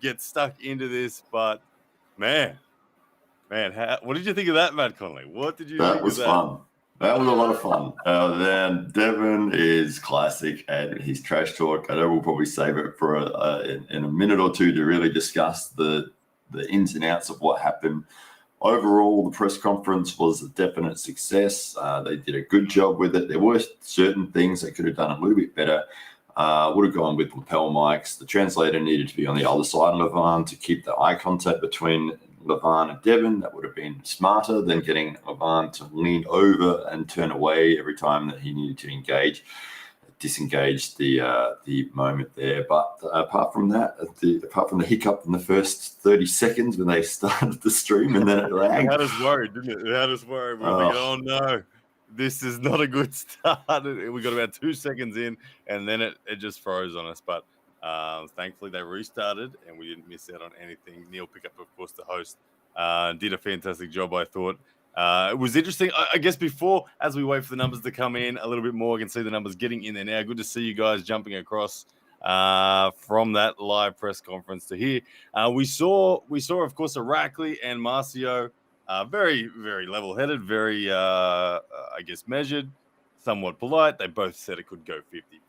get stuck into this, but man, what did you think of that, Matt Connolly? What did you think of that? That was fun. That was a lot of fun. Then Devon is classic and his trash talk. I know we'll probably save it for in a minute or two to really discuss the ins and outs of what happened. Overall, the press conference was a definite success. They did a good job with it. There were certain things they could have done a little bit better. Would have gone with lapel mics. The translator needed to be on the other side of Levan to keep the eye contact between Levan and Devon. That would have been smarter than getting Levan to lean over and turn away every time that he needed to disengage the moment there. But apart from that, apart from the hiccup in the first 30 seconds when they started the stream and then it lagged. It had us worried, didn't it? It had us worried. We were thinking, oh no, this is not a good start. We got about 2 seconds in and then it just froze on us. But thankfully they restarted and we didn't miss out on anything. Neil Pickup, of course, the host, did a fantastic job, I thought. It was interesting. I guess before, as we wait for the numbers to come in a little bit more, I can see the numbers getting in there now. Good to see you guys jumping across from that live press conference to here. We saw, of course, Irakli and Marcio, very, very level-headed, very, I guess, measured, somewhat polite. They both said it could go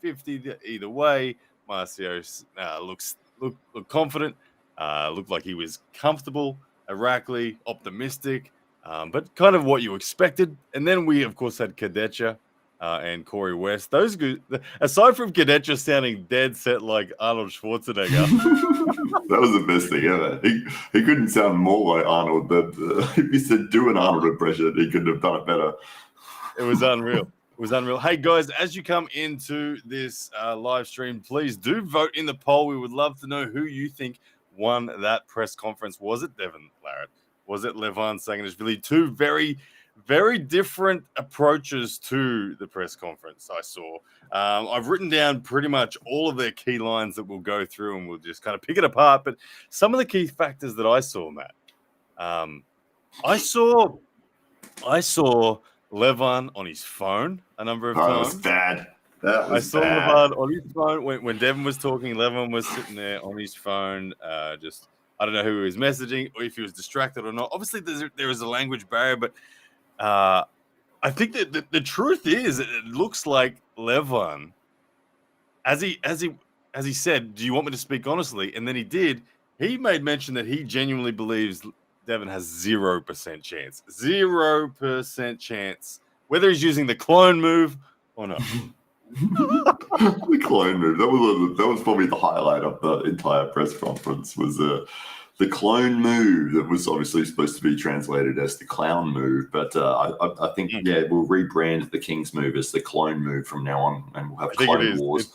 50-50 either way. Marcio looked confident, looked like he was comfortable. Irakli, optimistic. But kind of what you expected. And then we, of course, had Kadecha and Corey West. Those good. Aside from Kadecha sounding dead set like Arnold Schwarzenegger. That was the best thing ever. He couldn't sound more like Arnold. But if he said do an Arnold impression, he couldn't have done it better. It was unreal. It was unreal. Hey, guys, as you come into this live stream, please do vote in the poll. We would love to know who you think won that press conference. Was it Devon Larratt? Was it Levan Sanganishvili? Two very, very different approaches to the press conference I saw. I've written down pretty much all of their key lines that we'll go through and we'll just kind of pick it apart. But some of the key factors that I saw, Matt, I saw Levan on his phone a number of times. That was bad. I saw Levan on his phone when Devon was talking. Levan was sitting there on his phone, just I don't know who he was messaging or if he was distracted or not. Obviously, there is a language barrier, but I think that the truth is, it looks like Levan, as he said, "Do you want me to speak honestly?" And then he did. He made mention that he genuinely believes Devon has 0% chance, 0% chance, whether he's using the clone move or not. The clone move. That was probably the highlight of the entire press conference. Was the clone move that was obviously supposed to be translated as the clown move, but I think we'll rebrand the King's move as the clone move from now on, and we'll have Clone Wars.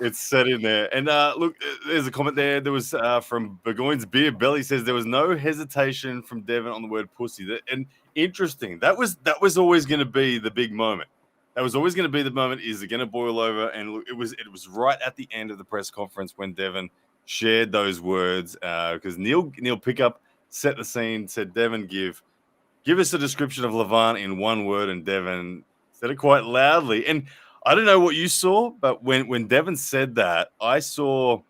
It's set in there. And look, there's a comment there. There was from Burgoyne's Beer Belly says there was no hesitation from Devon on the word pussy. And interesting. That was always going to be the big moment. That was always going to be the moment. Is it going to boil over? And look, it was right at the end of the press conference when Devon shared those words because Neil Pickup set the scene. Said, Devon, give us a description of Levan in one word, and Devon said it quite loudly. And I don't know what you saw, but when Devon said that, I saw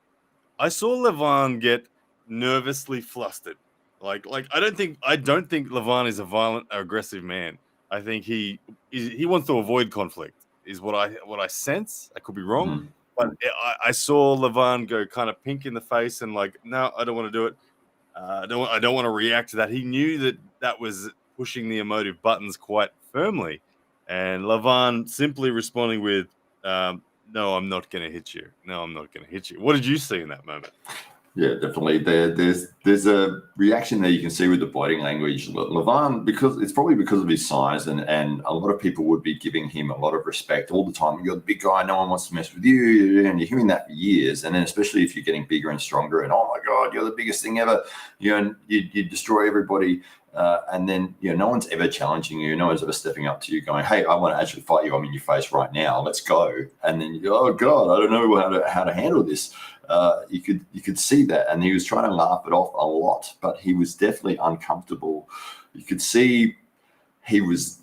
Levan get nervously flustered. Like I don't think Levan is a violent or aggressive man. I think he wants to avoid conflict, is what I sense. I could be wrong, but I saw Levan go kind of pink in the face and like, no, I don't want to do it. I don't want to react to that. He knew that was pushing the emotive buttons quite firmly, and Levan simply responding with, "No, I'm not going to hit you. No, I'm not going to hit you." What did you see in that moment? Yeah, definitely. There's a reaction there you can see with the body language. Levan, because of his size, and a lot of people would be giving him a lot of respect all the time. You're the big guy, no one wants to mess with you, and you're hearing that for years. And then especially if you're getting bigger and stronger, and oh my God, you're the biggest thing ever. And you destroy everybody. And then no one's ever challenging you. No one's ever stepping up to you, going, "Hey, I want to actually fight you. I'm in your face right now. Let's go." And then you go, "Oh God, I don't know how to handle this." You could see that, and he was trying to laugh it off a lot, but he was definitely uncomfortable. You could see he was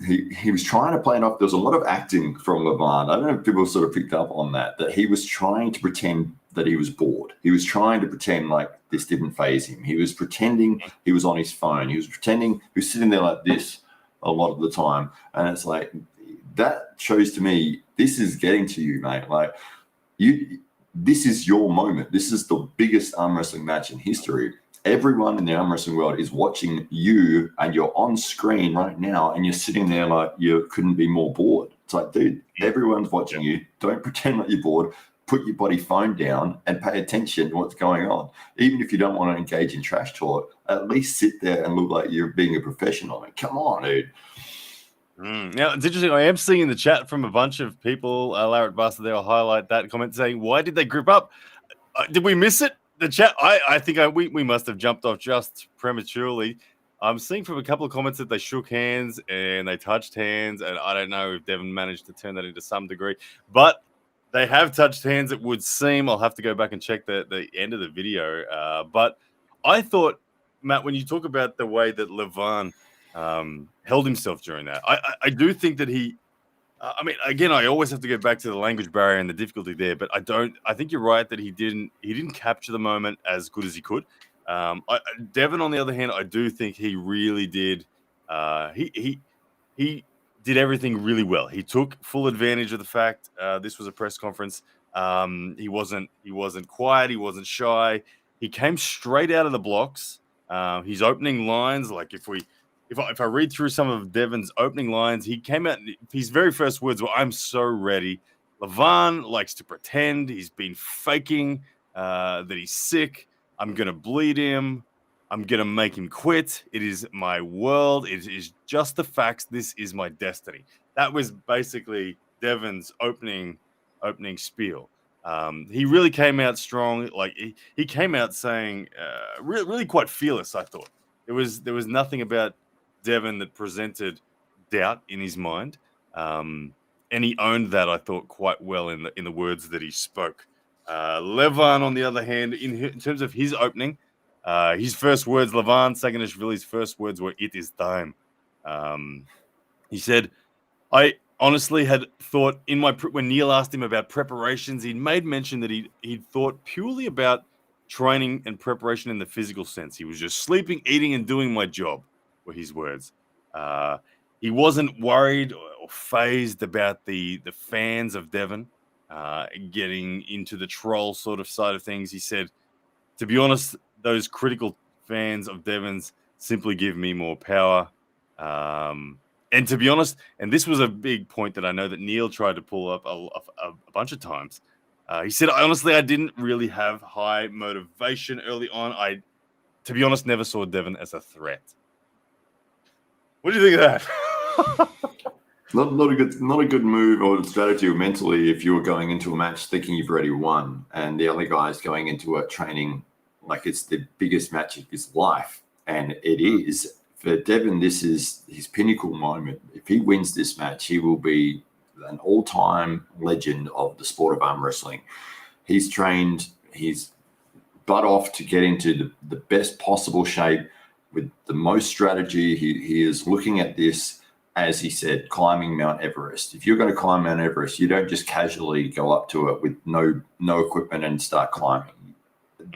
trying to play it off. There was a lot of acting from Levan. I don't know if people sort of picked up on that he was trying to pretend that he was bored. He was trying to pretend like this didn't faze him. He was pretending he was on his phone. He was pretending he was sitting there like this a lot of the time. And it's like, that shows to me, this is getting to you, mate. Like, this is your moment. This is the biggest arm wrestling match in history. Everyone in the arm wrestling world is watching you, and you're on screen right now, and you're sitting there like you couldn't be more bored. It's like, dude, everyone's watching you. Don't pretend like you're bored. Put your bloody phone down and pay attention to what's going on. Even if you don't want to engage in trash talk, at least sit there and look like you're being a professional. I mean, come on, dude. Now, it's interesting. I am seeing in the chat from a bunch of people, Larry Buster, they'll highlight that comment saying, why did they grip up? Did we miss it? The chat, I think we must have jumped off just prematurely. I'm seeing from a couple of comments that they shook hands and they touched hands, and I don't know if Devon managed to turn that into some degree, but they have touched hands, it would seem. I'll have to go back and check the end of the video. But I thought, Matt, when you talk about the way that Levan held himself during that, I do think that he, I mean, again, I always have to go back to the language barrier and the difficulty there, but I think you're right that he didn't capture the moment as good as he could. Devon, on the other hand, I do think he really did. He did everything really well. He took full advantage of the fact this was a press conference. He wasn't quiet. He wasn't shy. He came straight out of the blocks. His opening lines, like if I read through some of Devon's opening lines, he came out. His very first words were, "I'm so ready." Levan likes to pretend. He's been faking that he's sick. I'm gonna bleed him. I'm going to make him quit. It is my world. It is just the facts. This is my destiny. That was basically Devon's opening spiel. He really came out strong. Like he came out saying, really quite fearless, I thought. There was nothing about Devon that presented doubt in his mind. And he owned that, I thought, quite well in the words that he spoke. Levan, on the other hand, in terms of his opening, his first words, Levan Saganishvili's first words were, "It is time." He said, "I honestly had thought when Neil asked him about preparations, he'd made mention that he'd thought purely about training and preparation in the physical sense. He was just sleeping, eating, and doing my job," were his words. He wasn't worried or phased about the fans of Devon getting into the troll sort of side of things. He said, "To be honest, those critical fans of Devon's simply give me more power." And to be honest, and this was a big point that I know that Neil tried to pull up a bunch of times. He said, I didn't really have high motivation early on. To be honest, never saw Devon as a threat." What do you think of that? Not a good move or strategy mentally if you were going into a match thinking you've already won, and the other guy's going into a training like it's the biggest match of his life, and it is. For Devon, this is his pinnacle moment. If he wins this match, he will be an all-time legend of the sport of arm wrestling. He's trained his butt off to get into the best possible shape with the most strategy. He is looking at this, as he said, climbing Mount Everest. If you're going to climb Mount Everest, you don't just casually go up to it with no equipment and start climbing.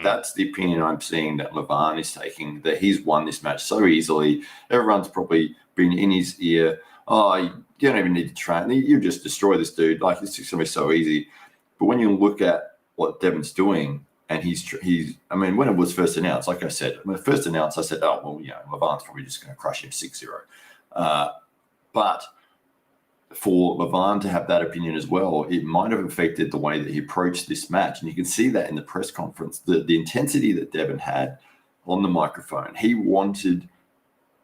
That's the opinion I'm seeing that Levan is taking, that he's won this match so easily. Everyone's probably been in his ear. "Oh, you don't even need to train. You just destroy this dude. Like, it's just going to be so easy." But when you look at what Devon's doing, and he's I mean, when it was first announced, like I said, when it first announced, I said, "Oh, well, Levan's probably just going to crush him 6-0. But for Levan to have that opinion as well, it might have affected the way that he approached this match. And you can see that in the press conference, the intensity that Devon had on the microphone. He wanted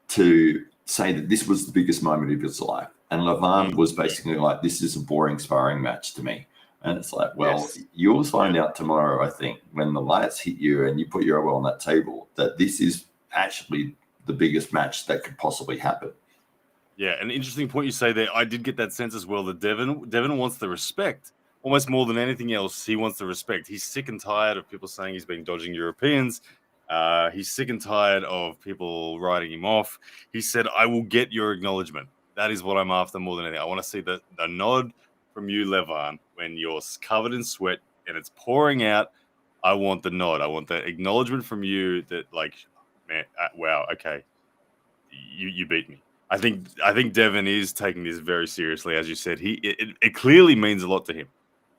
to say that this was the biggest moment of his life. And Levan was basically like, "This is a boring sparring match to me." And it's like, well, yes, you'll find out tomorrow, I think, when the lights hit you and you put your elbow on that table, that this is actually the biggest match that could possibly happen. Yeah, an interesting point you say there. I did get that sense as well that Devon wants the respect almost more than anything else. He wants the respect. He's sick and tired of people saying he's been dodging Europeans. He's sick and tired of people writing him off. He said, I will get your acknowledgement. That is what I'm after more than anything. I want to see the nod from you, Levan, when you're covered in sweat and it's pouring out. I want the nod. I want the acknowledgement from you that, like, man, wow, okay, you beat me. I think Devon is taking this very seriously, as you said. It clearly means a lot to him.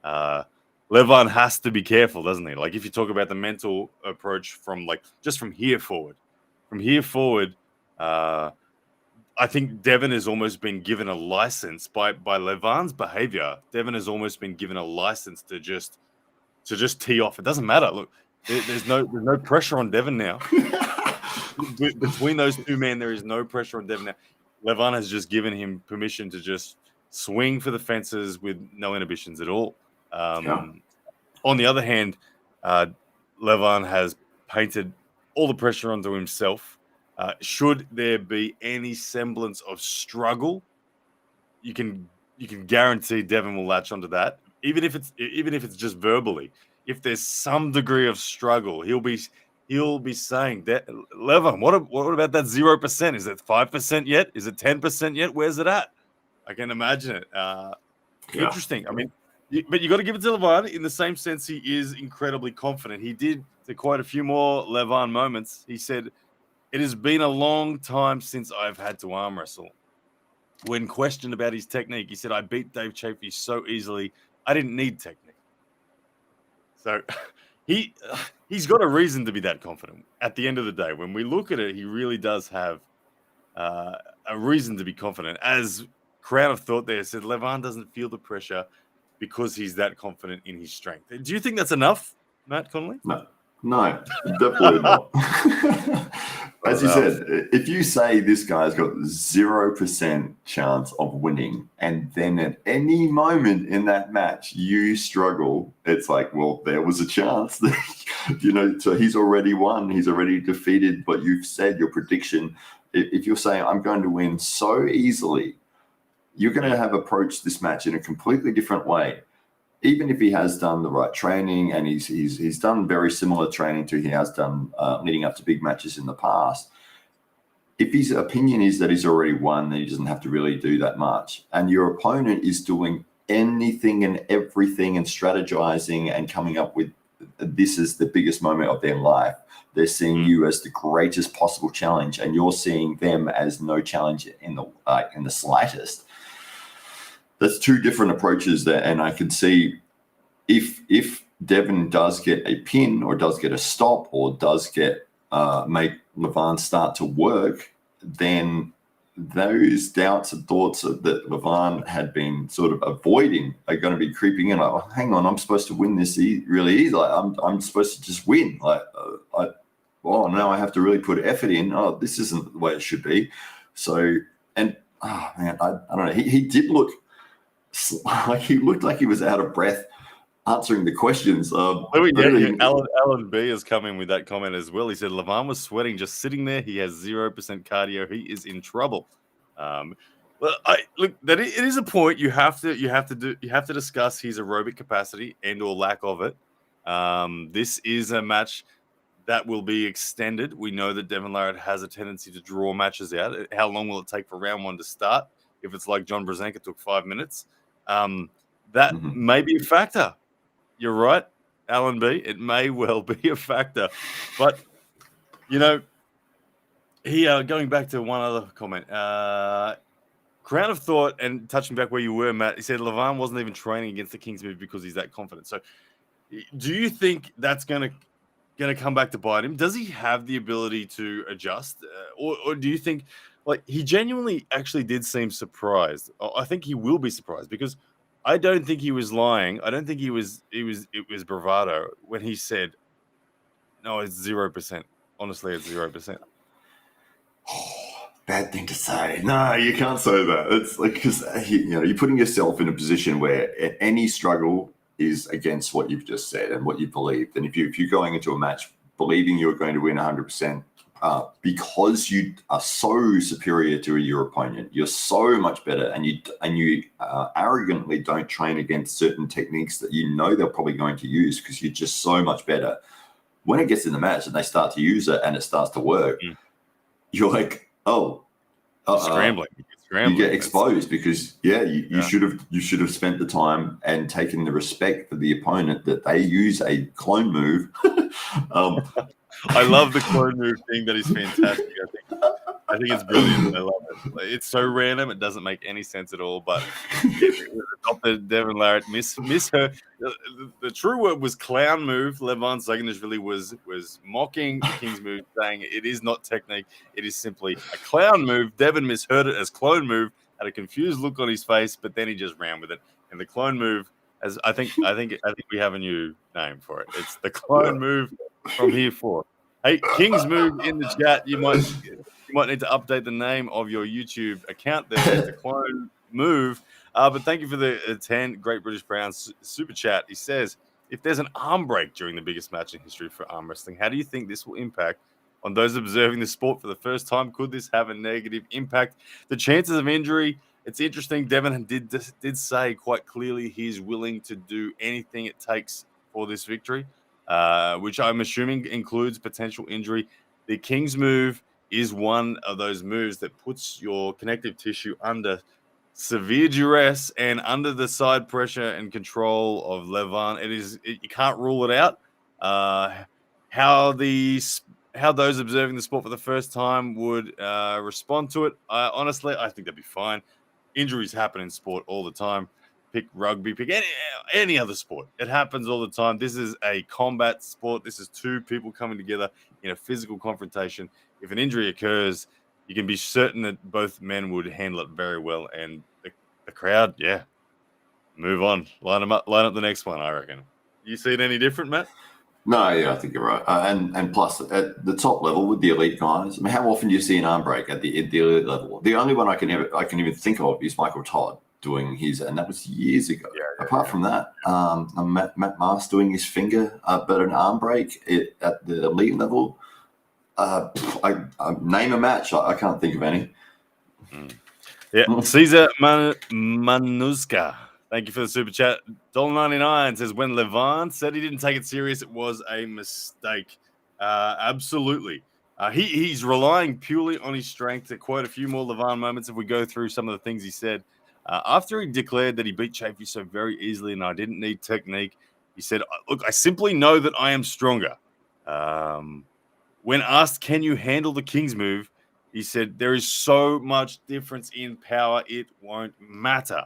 Levan has to be careful, doesn't he? Like, if you talk about the mental approach from here forward, I think Devon has almost been given a license by Levan's behavior. Devon has almost been given a license to just tee off. It doesn't matter. Look, there's no pressure on Devon now. Between those two men, there is no pressure on Devon now. Levan has just given him permission to just swing for the fences with no inhibitions at all. On the other hand, Levan has painted all the pressure onto himself. Should there be any semblance of struggle, you can guarantee Devon will latch onto that, even if it's just verbally. If there's some degree of struggle, he'll be saying that, Levan, what about that 0%? Is it 5% yet? Is it 10% yet? Where's it at? I can imagine it. Interesting. I mean, but you got to give it to Levan in the same sense. He is incredibly confident. He did quite a few more Levan moments. He said, "It has been a long time since I've had to arm wrestle." When questioned about his technique, he said, "I beat Dave Chafee so easily, I didn't need technique." So he's got a reason to be that confident. At the end of the day, when we look at it, he really does have a reason to be confident. As Crown of Thought there said, Levan doesn't feel the pressure because he's that confident in his strength. Do you think that's enough, Matt Connolly? No, definitely not. As you said, if you say this guy's got 0% chance of winning, and then at any moment in that match you struggle, it's like, well, there was a chance that, so he's already won. He's already defeated what you've said, your prediction. If you're saying, I'm going to win so easily, you're going to have approached this match in a completely different way. Even if he has done the right training, and he's done very similar training to he has done leading up to big matches in the past, if his opinion is that he's already won, then he doesn't have to really do that much. And your opponent is doing anything and everything and strategizing and coming up with this is the biggest moment of their life. They're seeing you as the greatest possible challenge, and you're seeing them as no challenge in the slightest. That's two different approaches there, and I can see if Devon does get a pin or does get a stop or does get make Levan start to work, then those doubts and thoughts that Levan had been sort of avoiding are going to be creeping in. Like, oh, hang on, I'm supposed to win this really easy. Like, I'm supposed to just win. Like, now I have to really put effort in. Oh, this isn't the way it should be. So, and man, I don't know. He did look like he looked like he was out of breath answering the questions. Alan B has come in with that comment as well. He said Levan was sweating just sitting there. He has 0% cardio. He is in trouble. Well, it is a point you have to discuss his aerobic capacity and or lack of it. This is a match that will be extended. We know that Devon Larratt has a tendency to draw matches out. How long will it take for round one to start? If it's like John Brzenka took 5 minutes, that may be a factor. You're right, Alan B. It may well be a factor. But, going back to one other comment, Crown of Thought, and touching back where you were, Matt, he said Levan wasn't even training against the Kings move because he's that confident. So do you think that's going to come back to bite him? Does he have the ability to adjust? Or do you think, like, he genuinely actually did seem surprised? I think he will be surprised because I don't think he was lying. I don't think it was bravado when he said, no, it's 0%. Honestly, it's 0%. Bad thing to say. No, you can't say that. It's like, because you're putting yourself in a position where any struggle is against what you've just said and what you believed. And if you're going into a match believing you're going to win 100%, because you are so superior to your opponent, you're so much better, and you arrogantly don't train against certain techniques that they're probably going to use because you're just so much better. when it gets in the match and they start to use it and it starts to work, you're like, oh, scrambling. You get exposed because you should have spent the time and taken the respect for the opponent that they use a clone move. I love the clone move thing. That is fantastic. I think it's brilliant. I love it. It's so random. It doesn't make any sense at all. But adopted Devon Larratt miss her. The true word was clown move. Levan Zaganishvili was mocking the King's move, saying it is not technique. It is simply a clown move. Devon misheard it as clone move, had a confused look on his face, but then he just ran with it. And the clone move, as I think we have a new name for it. It's the clone move from here forth. Hey, King's move in the chat. You might need to update the name of your YouTube account there. It's a clone move. But thank you for the 10 Great British Browns super chat. He says, if there's an arm break during the biggest match in history for arm wrestling, how do you think this will impact on those observing the sport for the first time? Could this have a negative impact? The chances of injury, it's interesting. Devon did say quite clearly he's willing to do anything it takes for this victory, which I'm assuming includes potential injury. The King's move is one of those moves that puts your connective tissue under severe duress and under the side pressure and control of Levan. You can't rule it out. How those observing the sport for the first time would respond to it, honestly, I think they'd be fine. Injuries happen in sport all the time. Pick rugby, pick any other sport. It happens all the time. This is a combat sport. This is two people coming together in a physical confrontation. If an injury occurs, you can be certain that both men would handle it very well. And the crowd, move on. Line up the next one, I reckon. You see it any different, Matt? No, yeah, I think you're right. And plus, at the top level with the elite guys, I mean, how often do you see an arm break at the elite level? The only one I can even think of is Michael Todd doing his, and that was years ago. Apart from that, Matt Mars doing his finger, but an arm break at the elite level. I name a match. I can't think of any. Yeah, Caesar Manuska. Thank you for the super chat. $1.99 says, when Levan said he didn't take it serious, it was a mistake. Absolutely. He's relying purely on his strength. To quote a few more Levan moments, if we go through some of the things he said. After he declared that he beat Chafee so very easily and I didn't need technique, he said, look, I simply know that I am stronger. When asked, can you handle the King's move, he said, there is so much difference in power, it won't matter,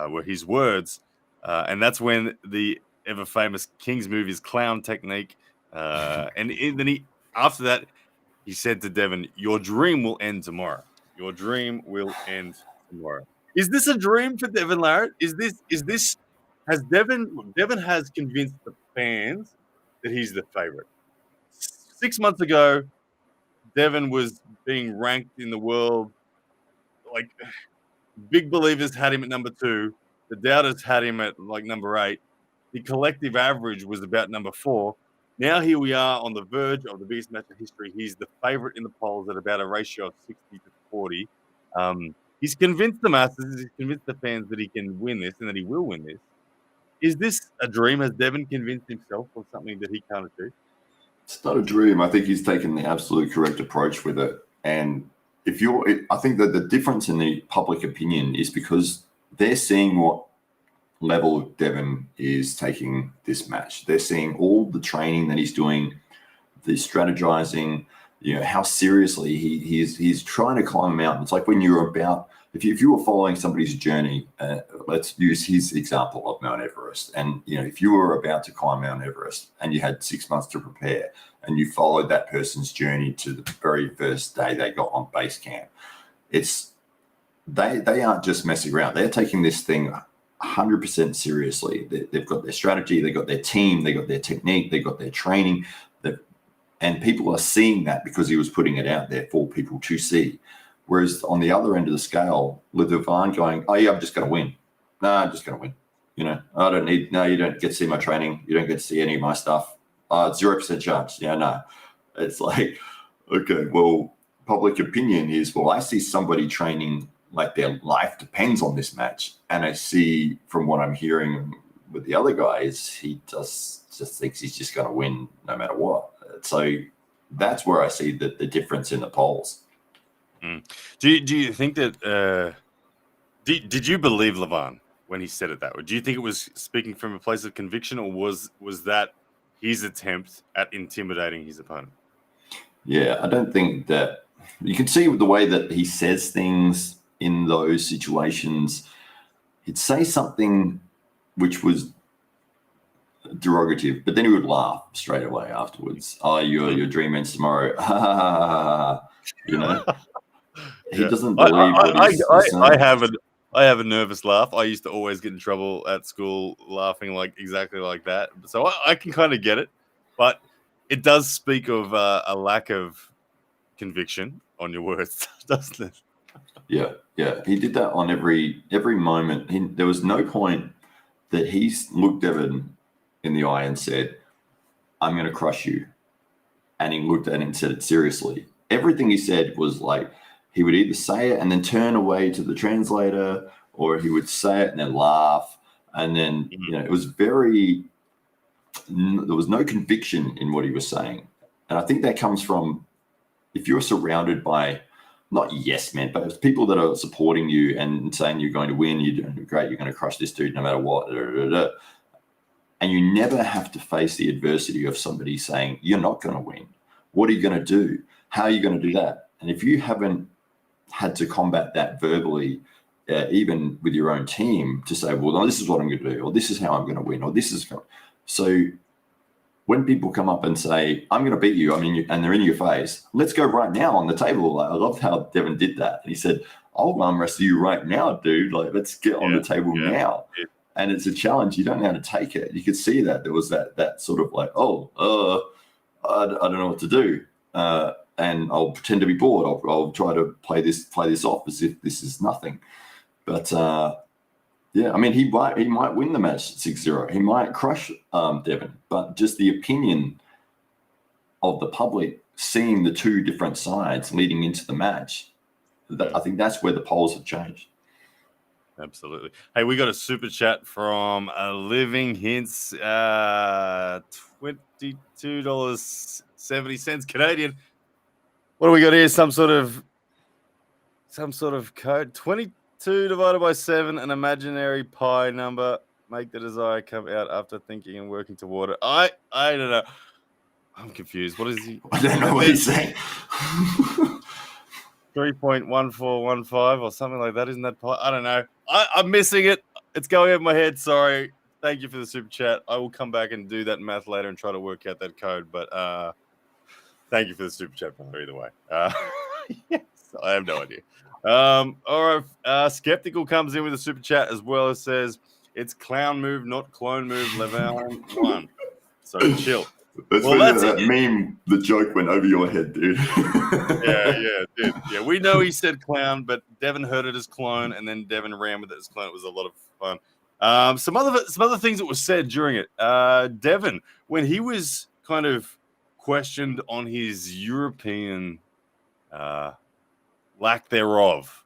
were his words. And that's when the ever-famous King's move is clown technique. And then after that, he said to Devon, your dream will end tomorrow. Your dream will end tomorrow. Is this a dream for Devon Larratt? Has Devon has convinced the fans that he's the favorite. 6 months ago, Devon was being ranked in the world. Like, big believers had him at number 2. The doubters had him at like number 8. The collective average was about number 4. Now here we are on the verge of the biggest match in history. He's the favorite in the polls at about a ratio of 60 to 40. He's convinced the masses, he's convinced the fans that he can win this and that he will win this. Is this a dream? Has Devon convinced himself of something that he can't achieve? It's not a dream. I think he's taken the absolute correct approach with it. And I think that the difference in the public opinion is because they're seeing what level Devon is taking this match. They're seeing all the training that he's doing, the strategizing, how seriously he's trying to climb a mountain. It's like when you're about, if you were following somebody's journey, let's use his example of Mount Everest. And, if you were about to climb Mount Everest and you had 6 months to prepare and you followed that person's journey to the very first day they got on base camp, they aren't just messing around. They're taking this thing 100% seriously. They've got their strategy, they've got their team, they've got their technique, they've got their training. And people are seeing that because he was putting it out there for people to see. Whereas on the other end of the scale, with Devon going, oh, yeah, I'm just going to win. No, I'm just going to win. I don't need, no, you don't get to see my training. You don't get to see any of my stuff. 0% chance. Yeah, no. It's like, okay, well, public opinion is, well, I see somebody training like their life depends on this match. And I see from what I'm hearing, with the other guy is he just thinks he's just going to win no matter what. So that's where I see the difference in the polls. Do you think that did you believe Levan when he said it that way? Do you think it was speaking from a place of conviction, or was that his attempt at intimidating his opponent? Yeah, I don't think that you can see the way that he says things in those situations. He'd say something which was derogative, but then he would laugh straight away afterwards. Oh, your dream ends tomorrow. You know, he doesn't believe what he's saying. I have a nervous laugh. I used to always get in trouble at school laughing like exactly like that. So I can kind of get it, but it does speak of a lack of conviction on your words, doesn't it? Yeah. He did that on every moment. There was no point that he looked Devon in the eye and said, "I'm going to crush you," and he looked at him and said it seriously. Everything he said was like he would either say it and then turn away to the translator, or he would say it and then laugh, and then it was very. There was no conviction in what he was saying, and I think that comes from if you're surrounded by not yes men, but it's people that are supporting you and saying you're going to win, you're doing great, you're going to crush this dude no matter what. And you never have to face the adversity of somebody saying, you're not going to win. What are you going to do? How are you going to do that? And if you haven't had to combat that verbally, even with your own team, to say, well, no, this is what I'm going to do, or this is how I'm going to win, or this is going. So when people come up and say, I'm going to beat you, and they're in your face, let's go right now on the table. Like, I love how Devon did that. And he said, I'll arm wrestle you right now, dude. Like, let's get on the table now. Yeah. And it's a challenge. You don't know how to take it. You could see that there was that sort of like, I don't know what to do. And I'll pretend to be bored. I'll try to play this off as if this is nothing. But yeah, he might win the match 6-0. He might crush Devon. But just the opinion of the public seeing the two different sides leading into the match, I think that's where the polls have changed. Absolutely. Hey, we got a super chat from Living Hints, $22.70 Canadian. What do we got here? Some sort of code. 22 divided by 7, an imaginary pi number. Make the desire come out after thinking and working toward it. I don't know. I'm confused. What is he? I don't know what he's saying. 3.1415 or something like that. Isn't that pi? I don't know. I'm missing it. It's going over my head. Sorry. Thank you for the super chat. I will come back and do that math later and try to work out that code. But thank you for the super chat, brother, either way. Yes, I have no idea. All right. Skeptical comes in with a super chat as well as says, it's clown move, not clone move. Levan won. So chill. That's that meme, the joke went over your head, dude. Yeah, dude. Yeah, we know he said clown, but Devon heard it as clone, and then Devon ran with it as clone. It was a lot of fun. Some other things that were said during it. Devon, when he was kind of questioned on his European lack thereof,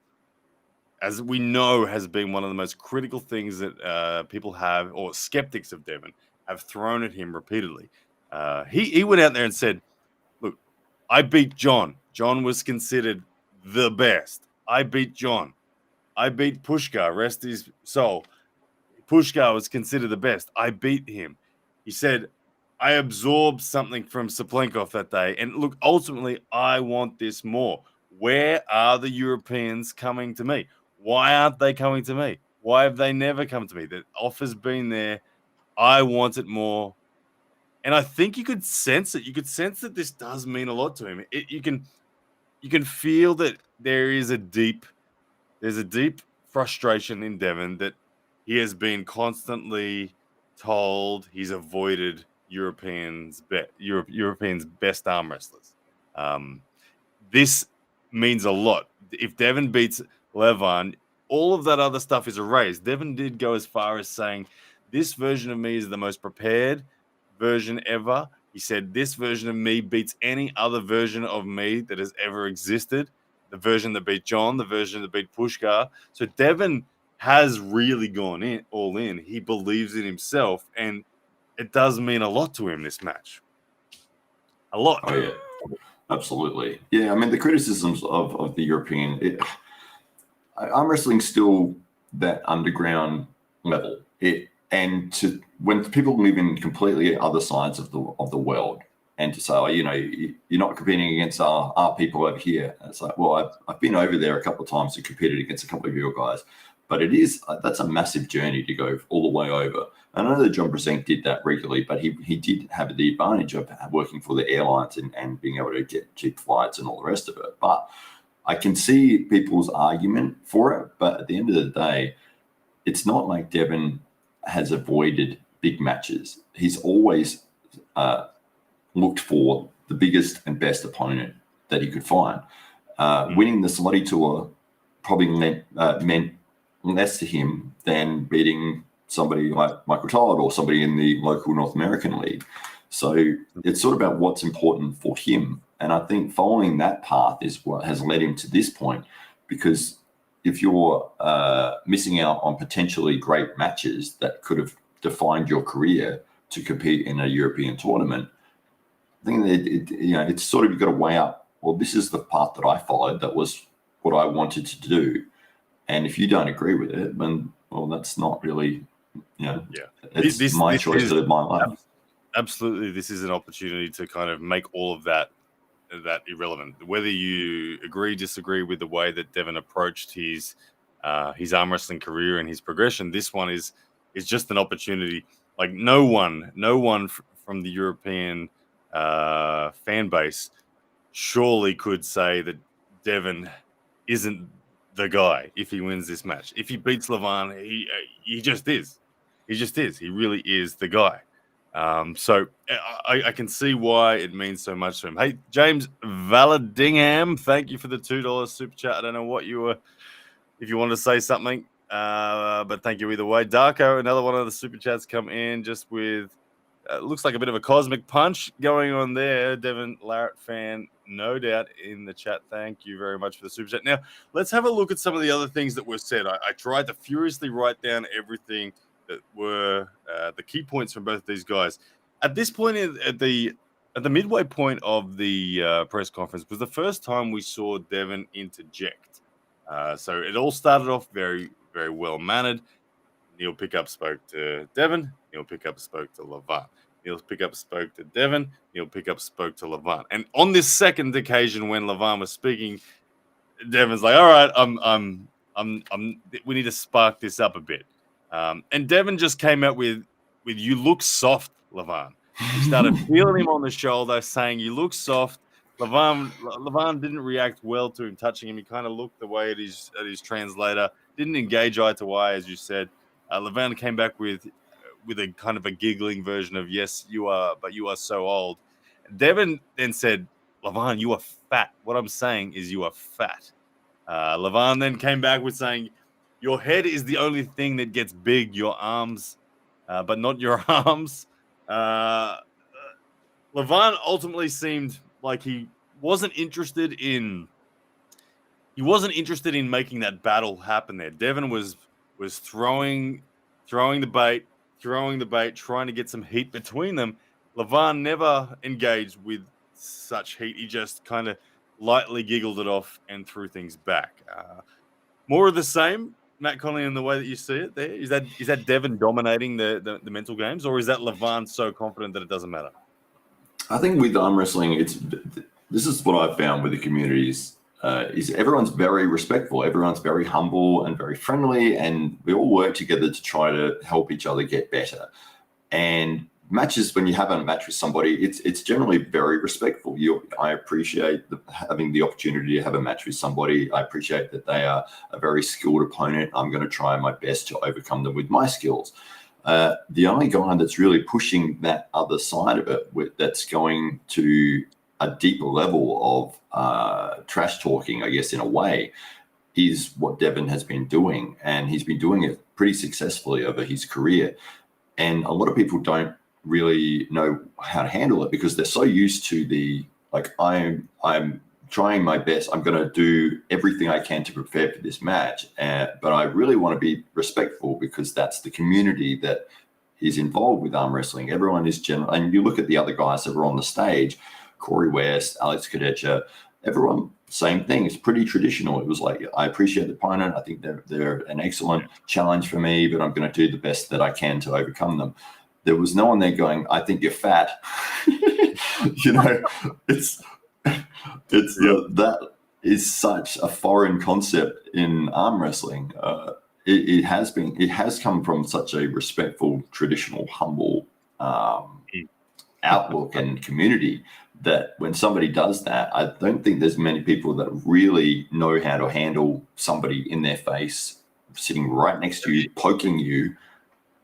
as we know has been one of the most critical things that people have, or skeptics of Devon, have thrown at him repeatedly. He went out there and said, look, I beat John. John was considered the best. I beat John. I beat Pushkar, rest his soul. Pushkar was considered the best. I beat him. He said, I absorbed something from Saplenkov that day. And look, ultimately, I want this more. Where are the Europeans coming to me? Why aren't they coming to me? Why have they never come to me? The offer's been there. I want it more. And I think you could sense it. You could sense that this does mean a lot to him. You can feel that there's a deep frustration in Devon that he has been constantly told he's avoided Europeans' best arm wrestlers. This means a lot. If Devon beats Levan, all of that other stuff is erased. Devon did go as far as saying, this version of me is the most prepared version ever. He said, this version of me beats any other version of me that has ever existed. The version that beat John, the version that beat Pushkar. So Devon has really gone all in. He believes in himself, and it does mean a lot to him, this match. A lot. Oh, yeah. Absolutely. Yeah, I mean, the criticisms of the European... arm wrestling's still that underground level. When people live in completely other sides of the world, and to say, oh, you're not competing against our people over here. And it's like, well, I've been over there a couple of times and competed against a couple of your guys, but that's a massive journey to go all the way over. And I know that John Brasink did that regularly, but he did have the advantage of working for the airlines and being able to get cheap flights and all the rest of it. But I can see people's argument for it, but at the end of the day, it's not like Devon has avoided big matches. He's always looked for the biggest and best opponent that he could find. Winning the Slutty Tour probably meant less to him than beating somebody like Michael Todd or somebody in the local North American League. So it's sort of about what's important for him. And I think following that path is what has led him to this point, because if you're missing out on potentially great matches that could have defined your career to compete in a European tournament, I think it's sort of, you've got to weigh up, well, this is the path that I followed. That was what I wanted to do. And if you don't agree with it, then, well, that's not really, it's my choice to live my life. Absolutely. This is an opportunity to kind of make all of that irrelevant. Whether you agree, disagree with the way that Devon approached his arm wrestling career and his progression, this one is just an opportunity. Like no one from the European fan base surely could say that Devon isn't the guy if he wins this match. If he beats Levan, he just is. He just is. He really is the guy. So I can see why it means so much to him. Hey, James Valladingham, thank you for the $2 super chat. I don't know what you were, if you wanted to say something, but thank you either way. Darko, another one of the super chats come in just with, looks like a bit of a cosmic punch going on there. Devon Larratt fan, no doubt in the chat. Thank you very much for the super chat. Now, let's have a look at some of the other things that were said. I tried to furiously write down everything that were the key points from both of these guys. At this point, at the midway point of the press conference, was the first time we saw Devon interject. So it all started off very, very well mannered. Neil Pickup spoke to Devon. Neil Pickup spoke to Levan. Neil Pickup spoke to Devon. Neil Pickup spoke to Levan. And on this second occasion, when Levan was speaking, Devon's like, "All right, we need to spark this up a bit." And Devon just came out with "You look soft, Levan." He started feeling him on the shoulder, saying, "You look soft." Levan didn't react well to him touching him. He kind of looked the way at his translator, didn't engage eye to eye, as you said. Levan came back with a kind of a giggling version of "Yes, you are, but you are so old." Devon then said, "Levan, you are fat. What I'm saying is you are fat." Levan then came back with saying, "Your head is the only thing that gets big, your arms, but not your arms." Levan ultimately seemed like he wasn't interested in making that battle happen there. Devon was throwing the bait, trying to get some heat between them. Levan never engaged with such heat. He just kind of lightly giggled it off and threw things back. More of the same, Matt Connolly, in the way that you see it there. Is that Devon dominating the mental games, or is that Levan so confident that it doesn't matter? I think with arm wrestling, this is what I've found with the communities, is everyone's very respectful. Everyone's very humble and very friendly, and we all work together to try to help each other get better. And matches, when you have a match with somebody, it's generally very respectful. I appreciate having the opportunity to have a match with somebody. I appreciate that they are a very skilled opponent. I'm going to try my best to overcome them with my skills. The only guy that's really pushing that other side of it, that's going to a deeper level of trash talking, I guess, in a way, is what Devon has been doing. And he's been doing it pretty successfully over his career. And a lot of people don't really know how to handle it because they're so used to I'm trying my best. I'm going to do everything I can to prepare for this match. But I really want to be respectful because that's the community that is involved with arm wrestling. Everyone is general. And you look at the other guys that were on the stage, Corey West, Alex Kadecha, everyone, same thing. It's pretty traditional. It was like, I appreciate the opponent. I think they're an excellent challenge for me, but I'm going to do the best that I can to overcome them. There was no one there going, I think you're fat. That is such a foreign concept in arm wrestling. It has come from such a respectful, traditional, humble outlook and community that when somebody does that, I don't think there's many people that really know how to handle somebody in their face, sitting right next to you, poking you.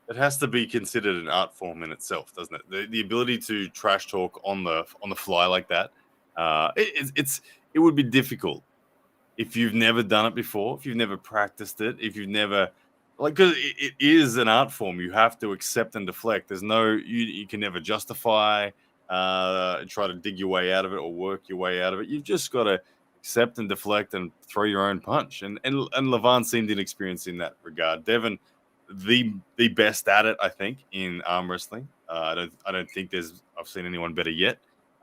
It has to be considered an art form in itself, doesn't it? The ability to trash talk on the fly like that, it would be difficult if you've never done it before, if you've never practiced it, if you've never because it is an art form. You have to accept and deflect. There's no you can never justify, try to dig your way out of it or work your way out of it. You've just got to accept and deflect and throw your own punch. And Levan seemed inexperienced in that regard. Devon, the best at it, I think, in arm wrestling. I don't think I've seen anyone better yet.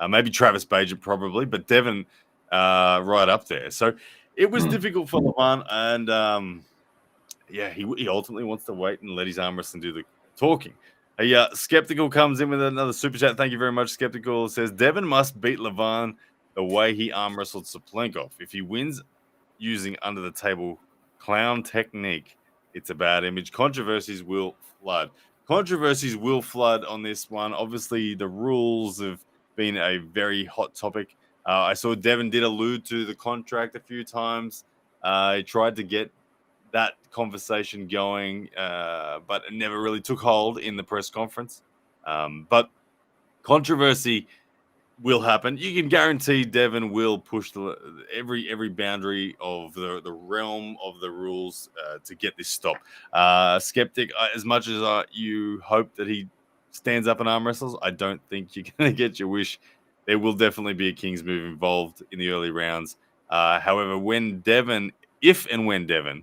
Maybe Travis Bajer probably, but Devon right up there. So it was difficult for Levan, and he ultimately wants to wait and let his arm wrestling do the talking. Skeptical comes in with another super chat. Thank you very much. Skeptical says Devon must beat Levan the way he arm wrestled Saplenkov. If he wins using under the table clown technique, it's a bad image. Controversies will flood. Controversies will flood on this one. Obviously, the rules have been a very hot topic. I saw Devon did allude to the contract a few times. He tried to get that conversation going, but it never really took hold in the press conference. But controversy will happen. You can guarantee Devon will push every boundary of the realm of the rules to get this stop. Skeptic, as much as you hope that he stands up and arm wrestles, I don't think you're going to get your wish. There will definitely be a King's move involved in the early rounds. However, if and when Devon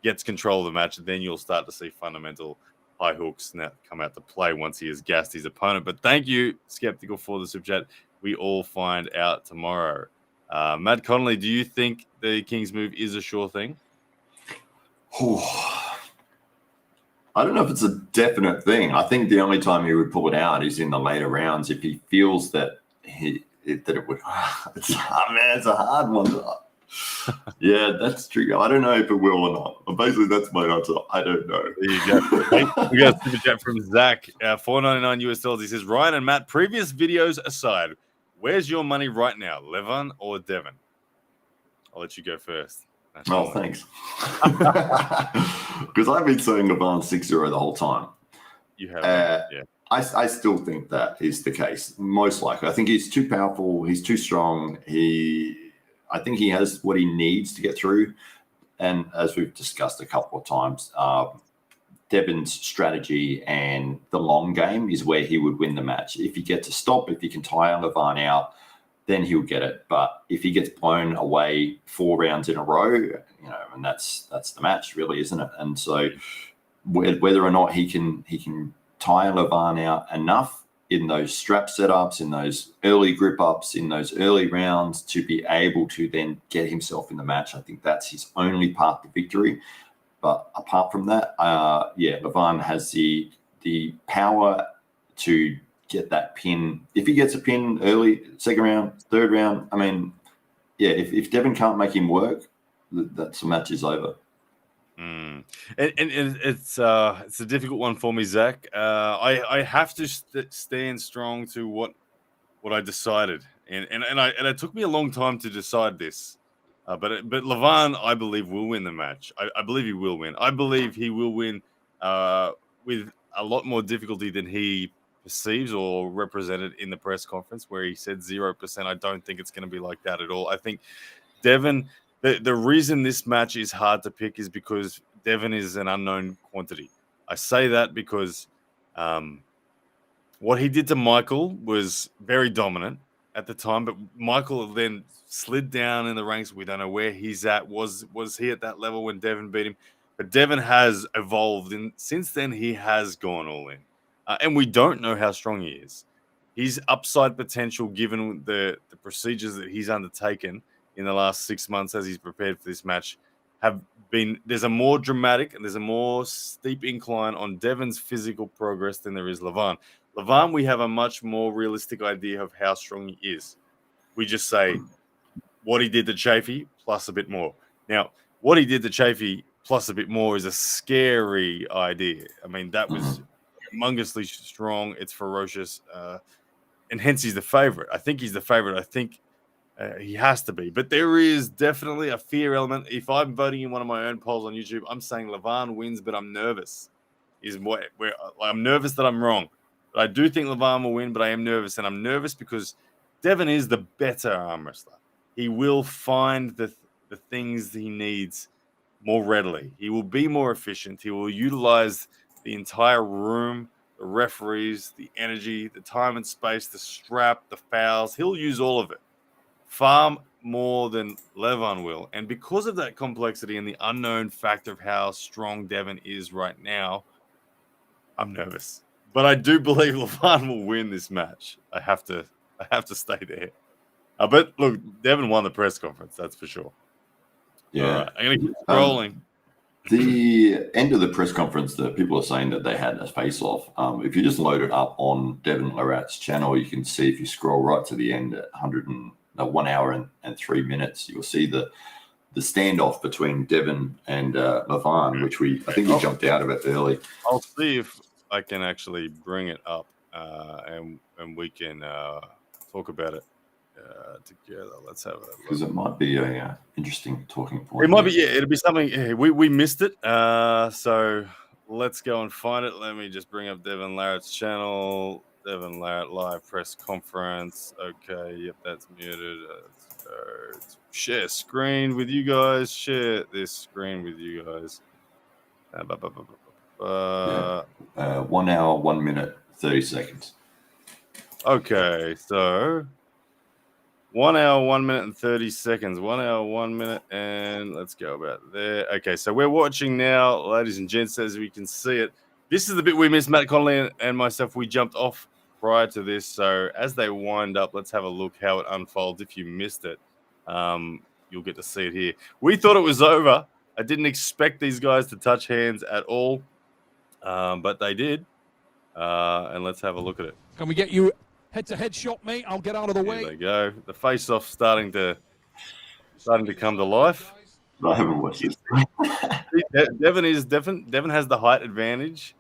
gets control of the match, then you'll start to see fundamental high hooks come out to play once he has gassed his opponent. But thank you, Skeptical, for the super chat. We all find out tomorrow. Matt Connolly, do you think the King's move is a sure thing? I don't know if it's a definite thing. I think the only time he would pull it out is in the later rounds if he feels that it would. It's a hard one. Yeah, that's true. I don't know if it will or not. Basically, that's my answer. I don't know. There you go. We got a super chat from Zach, $4.99 US. He says, Ryan and Matt, previous videos aside, where's your money right now, Levan or Devon? I'll let you go first. Thanks. Because I've been saying Levan 6-0 the whole time. You have, yeah. I still think that is the case. Most likely. I think he's too powerful. He's too strong. I think he has what he needs to get through. And as we've discussed a couple of times, Devon's strategy and the long game is where he would win the match. If he gets a stop, if he can tire Levan out, then he'll get it. But if he gets blown away 4 rounds in a row, and that's the match, really, isn't it? And so whether or not he can tire Levan out enough in those strap setups, in those early grip ups, in those early rounds to be able to then get himself in the match, I think that's his only path to victory. But apart from that, Levan has the power to get that pin. If he gets a pin early, second round, third round, if Devon can't make him work, the match is over. And it's a difficult one for me, Zach. I have to stand strong to what I decided, and it took me a long time to decide this. But Levan, I believe, will win the match. I believe he will win. I believe he will win with a lot more difficulty than he perceives or represented in the press conference, where he said 0%. I don't think it's going to be like that at all. I think Devon. The reason this match is hard to pick is because Devon is an unknown quantity. I say that because what he did to Michael was very dominant. at the time, but Michael then slid down in the ranks. We don't know where he's at. Was he at that level when Devon beat him? But Devon has evolved, and since then he has gone all in. And we don't know how strong he is. His upside potential, given the procedures that he's undertaken in the last 6 months as he's prepared for this match, there's a more dramatic and there's a more steep incline on Devon's physical progress than there is Levan. Levan, we have a much more realistic idea of how strong he is. We just say what he did to Chafee plus a bit more. Now, what he did to Chafee plus a bit more is a scary idea. I mean, that was humongously strong. It's ferocious. And hence he's the favorite. I think he's the favorite. I think he has to be. But there is definitely a fear element. If I'm voting in one of my own polls on YouTube, I'm saying Levan wins, but I'm nervous. I'm nervous that I'm wrong. But I do think Levan will win, but I am nervous. And I'm nervous because Devon is the better arm wrestler. He will find the things he needs more readily. He will be more efficient. He will utilize the entire room, the referees, the energy, the time and space, the strap, the fouls. He'll use all of it far more than Levan will. And because of that complexity and the unknown factor of how strong Devon is right now, I'm nervous. But I do believe Levan will win this match. I have to stay there. But look, Devon won the press conference, that's for sure. Yeah. All right, I'm going to keep scrolling. The end of the press conference that people are saying that they had a face-off. If you just load it up on Devon Larat's channel, you can see if you scroll right to the end at 1 hour and 3 minutes, you'll see the standoff between Devon and Levan, which I think we jumped out of it early. I'll see if I can actually bring it up and we can talk about it together. Let's have a look. Because it might be a interesting talking point. It might be, yeah. It'll be something. Yeah, we missed it. So let's go and find it. Let me just bring up Devon Larat's channel. Devon Larat live press conference. Okay, yep, that's muted. Share screen with you guys. Share this screen with you guys. 1 hour, 1 minute, 30 seconds. Okay, so 1 hour, 1 minute, and 30 seconds. 1 hour, 1 minute, and let's go about there. Okay, so we're watching now, ladies and gents, as we can see it. This is the bit we missed. Matt Connolly and myself, we jumped off prior to this. So as they wind up, let's have a look how it unfolds. If you missed it, you'll get to see it here. We thought it was over. I didn't expect these guys to touch hands at all, but they did. And let's have a look at it. Can we get you head-to-head shot, mate? I'll get out of the way. There they go. The face-off starting to come to life. I haven't watched this. Devon has the height advantage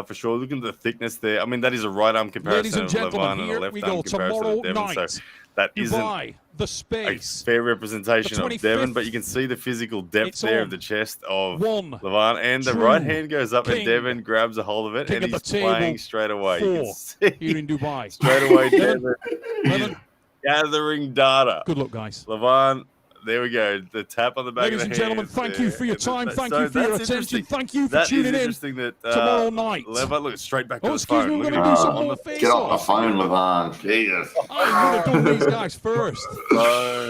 for sure. Look at the thickness there. I mean, that is a right arm comparison of Levan and a left arm comparison of Devon. So that isn't the space. A fair representation of Devon, but you can see the physical depth there of the chest of Levan. And the right hand goes up and Devon grabs a hold of it and he's playing straight away. You can see here in Dubai. Straight away, Devon gathering data. Good luck, guys. Levan. There we go. The tap on the back Ladies of the and gentlemen, thank you for your time. Thank you for your attention. Thank you for tuning in tomorrow night. Levan, look straight back to the excuse phone. me, we're going to do some more face-offs. Get off the phone, Levan. Jesus. I would have done these guys first.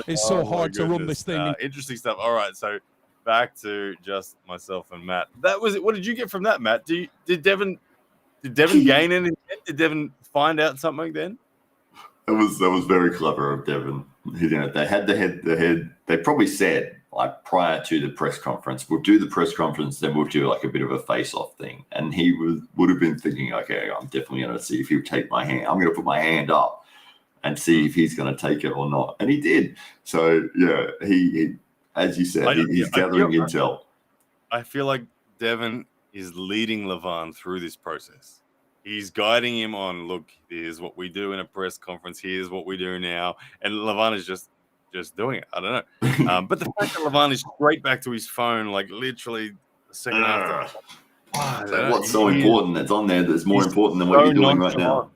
It's so hard to run this thing. Interesting stuff. All right, so back to just myself and Matt. That was it. What did you get from that, Matt? Did Devon gain anything? Did Devon find out something then? That was very clever of Devon. They had the head. They probably said, like, prior to the press conference, we'll do the press conference, then we'll do like a bit of a face-off thing. And he would have been thinking, okay, I'm definitely going to see if he'll take my hand. I'm going to put my hand up and see if he's going to take it or not. And he did. So yeah, he as you said, he's gathering intel. I feel like Devon is leading Levan through this process. He's guiding him on, look, here's what we do in a press conference. Here's what we do now. And Levan is just doing it. I don't know. But the fact that Levan is straight back to his phone, like literally a second after. What's so important that's on there that's more important than what you're doing right now?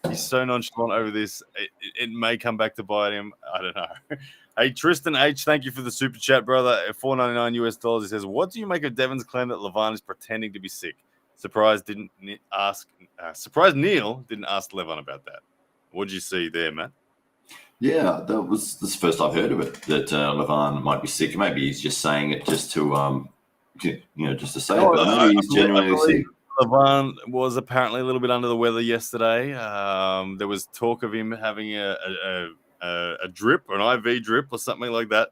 He's so nonchalant over this. It may come back to bite him. I don't know. Hey, Tristan H., thank you for the super chat, brother. At $4.99 US. He says, what do you make of Devon's claim that Levan is pretending to be sick? Surprised Neil didn't ask Levan about that. What did you see there, Matt? Yeah, this is the first I've heard of it, that Levan might be sick. Maybe he's just saying it just to, just to say it. But maybe he's genuinely sick. Levan was apparently a little bit under the weather yesterday. There was talk of him having a drip, or an IV drip, or something like that,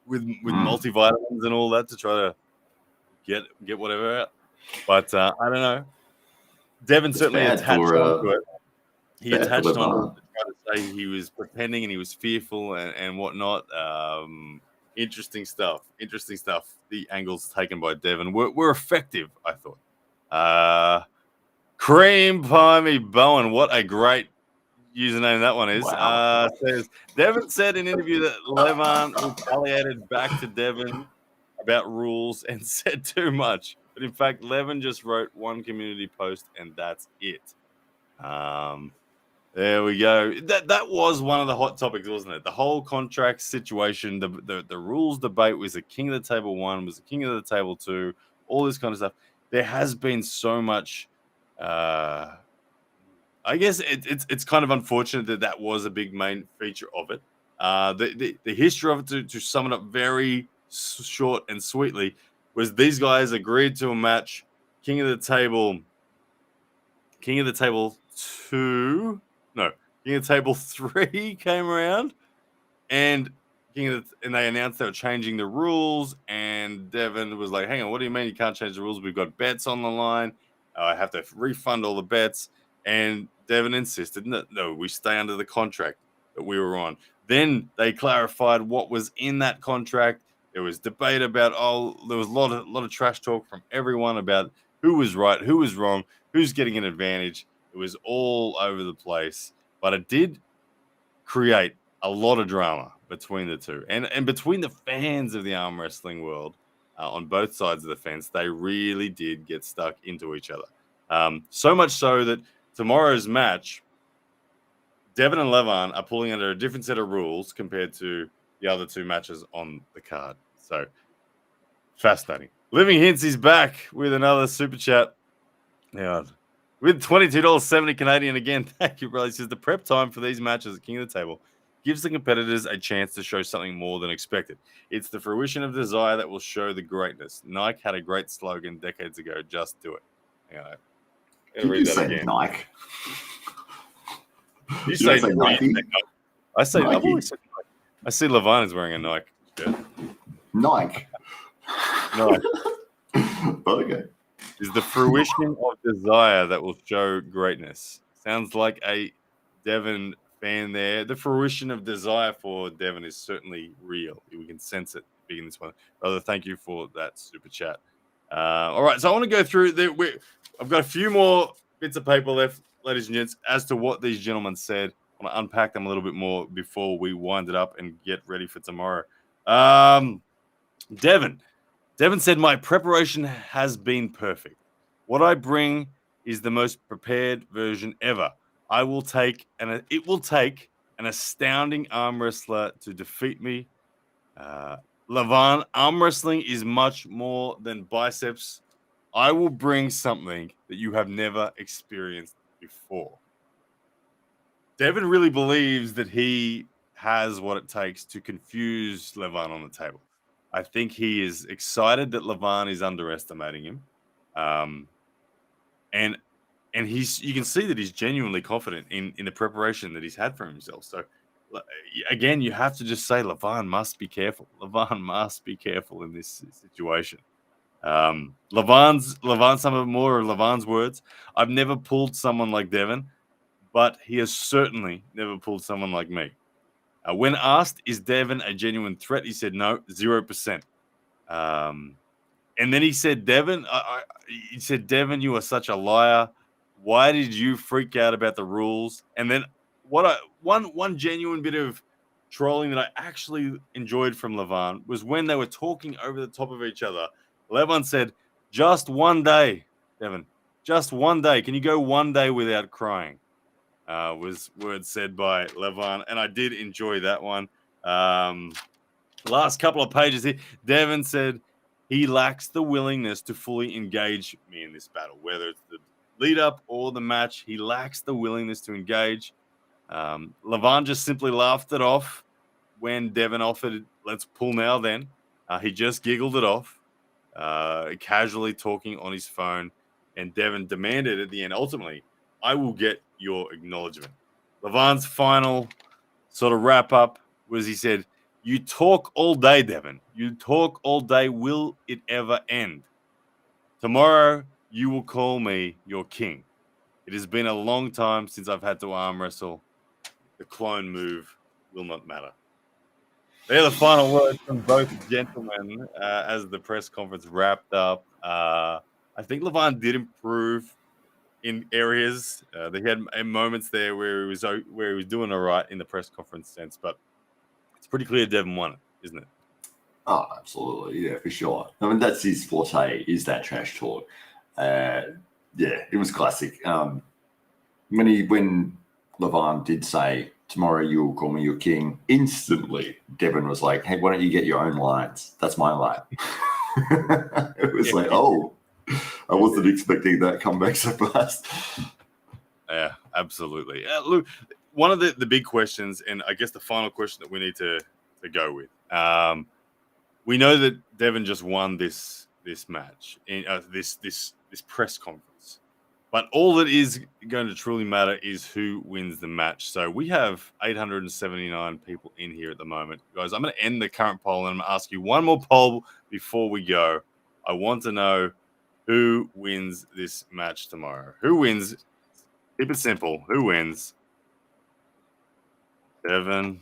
with multivitamins and all that to try to get whatever out. But I don't know. Devon certainly attached onto it. He attached on to try to say he was pretending and he was fearful and whatnot. Interesting stuff. The angles taken by Devon were effective, I thought. Cream Pie Me Bowen, what a great username that one is. Wow. Says Devon said in an interview that Levan retaliated back to Devon about rules and said too much. But in fact, Levan just wrote one community post and that's it. There we go. That was one of the hot topics, wasn't it? The whole contract situation, the rules debate. Was it King of the Table 1? Was it King of the Table 2? All this kind of stuff. There has been so much. I guess it's kind of unfortunate that was a big main feature of it. The history of it, to sum it up very short and sweetly, was these guys agreed to a match. King of the Table 2. No, King of the Table 3 came around, and they announced they were changing the rules, and Devon was like, hang on, what do you mean you can't change the rules? We've got bets on the line. I have to refund all the bets. And Devon insisted, no, we stay under the contract that we were on. Then they clarified what was in that contract. There was debate about, there was a lot of trash talk from everyone about who was right, who was wrong, who's getting an advantage. It was all over the place, but it did create a lot of drama between the two, and between the fans of the arm wrestling world on both sides of the fence. They really did get stuck into each other. So much so that tomorrow's match, Devon and Levan are pulling under a different set of rules compared to the other two matches on the card. So fascinating. Living Hints is back with another super chat. Yeah. With $22.70 Canadian again. Thank you, brother. He says the prep time for these matches at King of the Table gives the competitors a chance to show something more than expected. It's the fruition of desire that will show the greatness. Nike had a great slogan decades ago. Just do it. Did you say again. Nike? You say Nike? I say Nike. I've always said Nike. I see Levan is wearing a Nike shirt. Nike. Nike. Okay. Is the fruition of desire that will show greatness. Sounds like a Devon fan there. The fruition of desire for Devon is certainly real. We can sense it being this one. Brother, thank you for that super chat. All right, so I want to go through. I've got a few more bits of paper left, ladies and gents, as to what these gentlemen said. I want to unpack them a little bit more before we wind it up and get ready for tomorrow. Devon said, my preparation has been perfect. What I bring is the most prepared version ever. It will take an astounding arm wrestler to defeat me. Levan, arm wrestling is much more than biceps. I will bring something that you have never experienced before. Devon really believes that he has what it takes to confuse Levan on the table. I think he is excited that Levan is underestimating him. And you can see that he's genuinely confident in the preparation that he's had for himself. So again, you have to just say Levan must be careful. Levan must be careful in this situation. Levan's some of more of Levan's words. I've never pulled someone like Devon, but he has certainly never pulled someone like me. When asked, is Devon a genuine threat? He said, no, 0%. And then he said, Devon, you are such a liar. Why did you freak out about the rules? And then one genuine bit of trolling that I actually enjoyed from Levan was when they were talking over the top of each other. Levan said, just one day, Devon, just one day. Can you go one day without crying? Was words said by Levan, and I did enjoy that one. Last couple of pages here, Devon said he lacks the willingness to fully engage me in this battle, whether it's the lead up or the match. He lacks the willingness to engage. Levan just simply laughed it off when Devon offered, let's pull now then. He just giggled it off, casually talking on his phone, and Devon demanded at the end, ultimately, I will get your acknowledgement. Levan's final sort of wrap up was he said, you talk all day, Devon. You talk all day. Will it ever end? Tomorrow, you will call me your king. It has been a long time since I've had to arm wrestle. The clone move will not matter. They're the final words from both gentlemen as the press conference wrapped up. I think Levan did improve in areas. They had moments there where he was doing all right in the press conference sense, but it's pretty clear Devon won it, isn't it? Oh, absolutely. Yeah, for sure. I mean, that's his forte, is that trash talk. Yeah, it was classic. When Levan did say, tomorrow you will call me your king, instantly Devon was like, hey, why don't you get your own lines? That's my line. It was like, oh, I wasn't expecting that comeback so fast. Yeah, absolutely. Look, one of the big questions, and I guess the final question that we need to go with, we know that Devon just won this match in this press conference, but all that is going to truly matter is who wins the match. So we have 879 people in here at the moment, guys. I'm going to end the current poll and I'm going to ask you one more poll before we go. I want to know who wins this match tomorrow. Who wins? Keep it simple. Who wins? Devon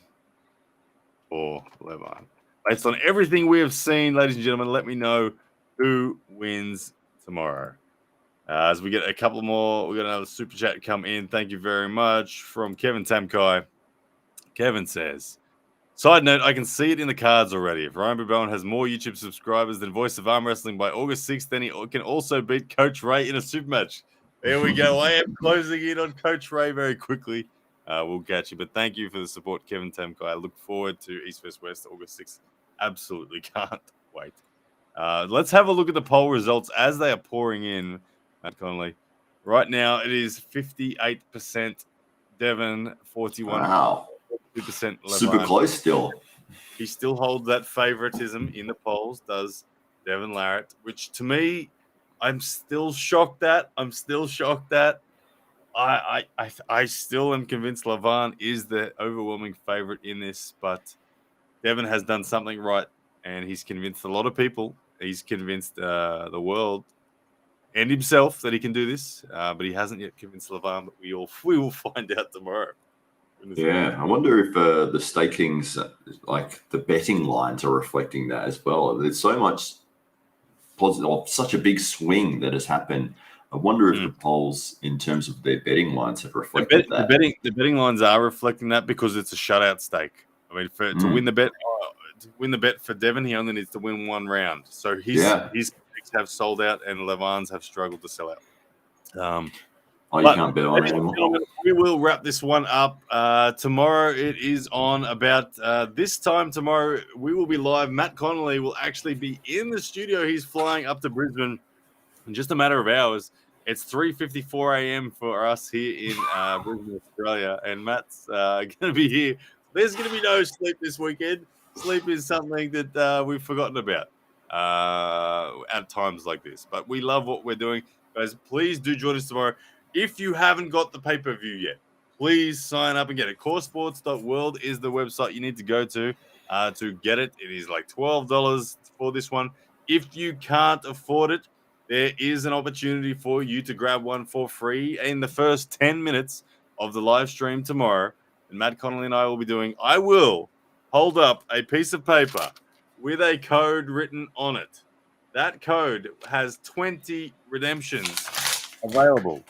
or Levan? Based on everything we have seen, ladies and gentlemen, let me know who wins tomorrow. As we get a couple more, we got another super chat come in. Thank you very much from Kevin Tamkai. Kevin says, side note, I can see it in the cards already. If Ryan Bowen has more YouTube subscribers than Voice of Arm Wrestling by August 6th, then he can also beat Coach Ray in a super match. There we go. I am closing in on Coach Ray very quickly. We'll catch you. But thank you for the support, Kevin Tamkai. I look forward to East vs. West, August 6th. Absolutely can't wait. Let's have a look at the poll results as they are pouring in, Matt Connolly. Right now, it is 58% Devon, 41%. Wow. 2% Levan. Super close still. He still holds that favoritism in the polls, does Devon Larratt, which to me, I'm still shocked at. I still am convinced Levan is the overwhelming favorite in this, but Devon has done something right, and he's convinced a lot of people. He's convinced the world and himself that he can do this, but he hasn't yet convinced Levan. But we will find out tomorrow. Yeah, I wonder if the stakings, like the betting lines, are reflecting that as well. There's so much positive, such a big swing that has happened. I wonder if the polls, in terms of their betting lines, have reflected that. The betting lines are reflecting that because it's a shutout stake. I mean, to win the bet for Devon, he only needs to win one round. So his picks have sold out, and Levan's have struggled to sell out. You can't bet on it anymore. We will wrap this one up. Tomorrow it is on about this time tomorrow. We will be live. Matt Connolly will actually be in the studio. He's flying up to Brisbane in just a matter of hours. It's 3:54 a.m. for us here in Brisbane, Australia, and Matt's going to be here. There's going to be no sleep this weekend. Sleep is something that we've forgotten about at times like this. But we love what we're doing. Guys, please do join us tomorrow. If you haven't got the pay-per-view yet, please sign up and get it. CoreSports.world is the website you need to go to get it. It is like $12 for this one. If you can't afford it, there is an opportunity for you to grab one for free in the first 10 minutes of the live stream tomorrow. And Matt Connolly and I will be doing, I will hold up a piece of paper with a code written on it. That code has 20 redemptions available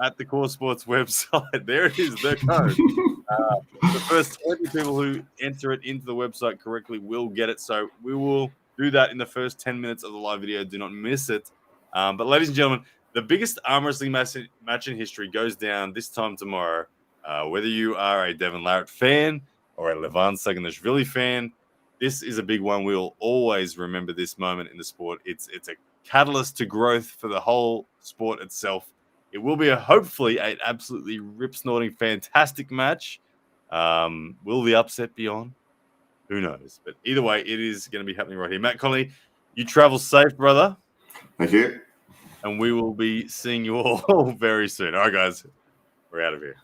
at the Core Sports website. There it is, the code. The first 20 people who enter it into the website correctly will get it. So we will do that in the first 10 minutes of the live video. Do not miss it. But ladies and gentlemen, the biggest arm wrestling match in history goes down this time tomorrow. Whether you are a Devon Larratt fan or a Levan Saganashvili fan, this is a big one. We'll always remember this moment in the sport. It's a catalyst to growth for the whole sport itself. It will be hopefully an absolutely rip-snorting, fantastic match. Will the upset be on? Who knows? But either way, it is going to be happening right here. Matt Conley, you travel safe, brother. Thank you. And we will be seeing you all very soon. All right, guys, we're out of here.